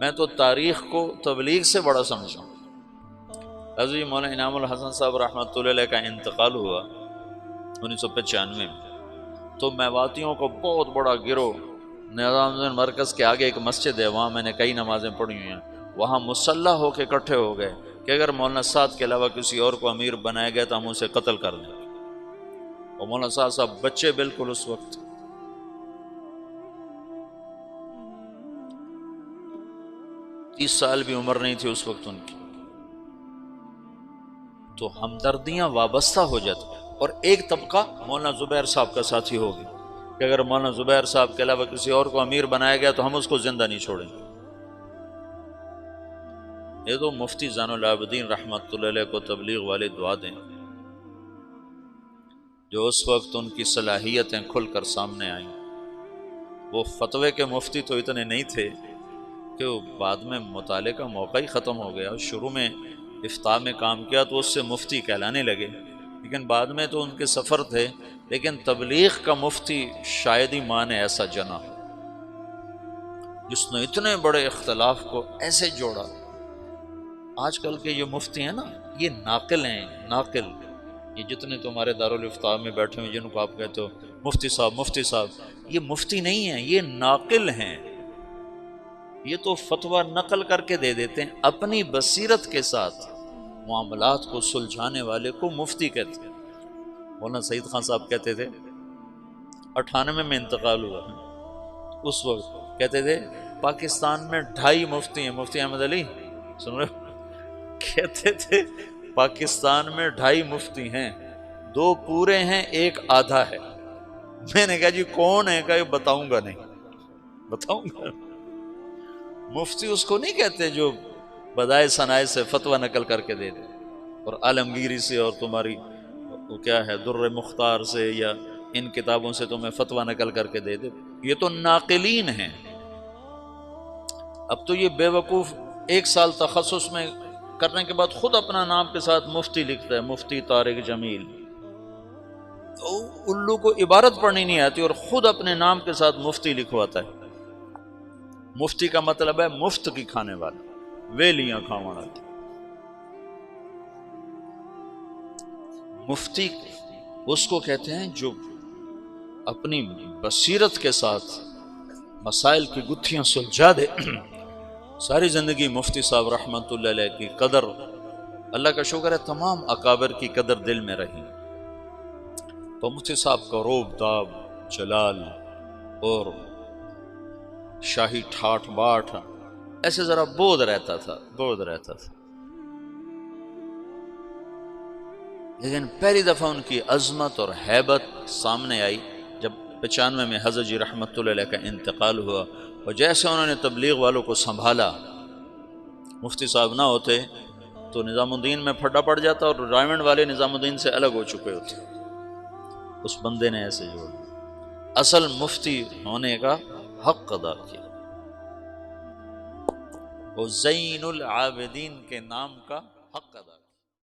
मैं तो तारीख़ को तबलीग से बड़ा समझा। हज़रत मौलाना इनामुल हसन साहब रहमतुल्लाह अलैह का इंतकाल हुआ 1995 में, तो मेवातियों को बहुत बड़ा गिरोह निज़ामुद्दीन मरकज़ के आगे एक मस्जिद है, वहाँ मैंने कई नमाज़ें पढ़ी हुई हैं, वहाँ मुसल्ला होकर इकट्ठे हो गए कि अगर मौलाना साद के अलावा किसी और को अमीर बनाया गया तो हम उसे कत्ल कर देंगे। और मौलाना साहब बच्चे बिल्कुल उस वक्त, तीस साल भी उम्र नहीं थी उस वक्त उनकी। तो हमदर्दियां वाबस्ता हो जाती। और एक तबका मौलाना जुबैर साहब का साथी होगी कि अगर मौलाना जुबैर साहब के अलावा किसी और को अमीर बनाया गया तो हम उसको जिंदा नहीं छोड़ेंगे। ये तो मुफ्ती ज़ैनुल आबिदीन रहमतुल्लाह अलैह को तबलीग वाले दुआ दें, जो उस वक्त उनकी सलाहियतें खुलकर सामने आईं। वो फतवे के मुफ्ती तो इतने नहीं थे कि बाद में मुताले का मौका ही ख़त्म हो गया। शुरू में इफ्ता में काम किया तो उससे मुफ्ती कहलाने लगे, लेकिन बाद में तो उनके सफ़र थे। लेकिन तबलीग का मुफ्ती शायद ही माँ ने ऐसा जना जिसने इतने बड़े इख्तलाफ को ऐसे जोड़ा। आजकल के ये मुफ्ती हैं ना, ये नाकिल हैं, नाकिल। ये जितने तुम्हारे दारुल इफ्ता में बैठे हुए जिनको आप कहते हो मुफ्ती साहब, ये मुफ्ती नहीं हैं, ये नाकिल हैं। ये तो फतवा नकल करके दे देते हैं। अपनी बसीरत के साथ मामलात को सुलझाने वाले को मुफ्ती कहते हैं। मौलाना सईद खान साहब कहते थे, 98 में इंतकाल हुआ, उस वक्त कहते थे पाकिस्तान में 2.5 मुफ्ती हैं। मुफ्ती अहमद अली सुन रहे, कहते थे पाकिस्तान में 2.5 मुफ्ती हैं, 2 पूरे हैं, 1 आधा है। मैंने कहा जी कौन है? कहा बताऊंगा नहीं, बताऊंगा। मुफ्ती उसको नहीं कहते जो बदाए सनाए से फतवा नकल करके दे दे, और आलमगीरी से और तुम्हारी वो क्या है दुर्र मुख्तार से या इन किताबों से तुम्हें फतवा नकल करके दे दे। ये तो नाकिलीन हैं। अब तो ये बेवकूफ़ 1 साल तखस्सुस में करने के बाद खुद अपना नाम के साथ मुफ्ती लिखता है, मुफ्ती तारिक जमील। तो उल्लू को इबारत पढ़नी नहीं आती और खुद अपने नाम के साथ मुफ्ती लिखवाता है। मुफ्ती का मतलब है मुफ्त की खाने वाला, वेलियां खावाना। मुफ्ती उसको कहते हैं जो अपनी बसीरत के साथ मसाइल की गुत्थियां सुलझा दे। सारी जिंदगी मुफ्ती साहब रहमतुल्लाह अलैह की कदर, अल्लाह का शुक्र है तमाम अकाबर की कदर दिल में रही। तो मुफ्ती साहब का रोब दाब जलाल और शाही ठाठ बाट ऐसे जरा बोध रहता था। लेकिन पहली दफा उनकी अजमत और हैबत सामने आई जब 95 में हज़रत जी रहमतुल्लाह अलैह का इंतकाल हुआ। और जैसे उन्होंने तबलीग वालों को संभाला, मुफ्ती साहब ना होते तो निज़ामुद्दीन में फटा पड़ जाता और रायमंड वाले निज़ामुद्दीन से अलग हो चुके होते। उस बंदे ने ऐसे जोड़ असल मुफ्ती होने का हक अदा किया, वो ज़ैनुल आबिदीन के नाम का हक अदा किया।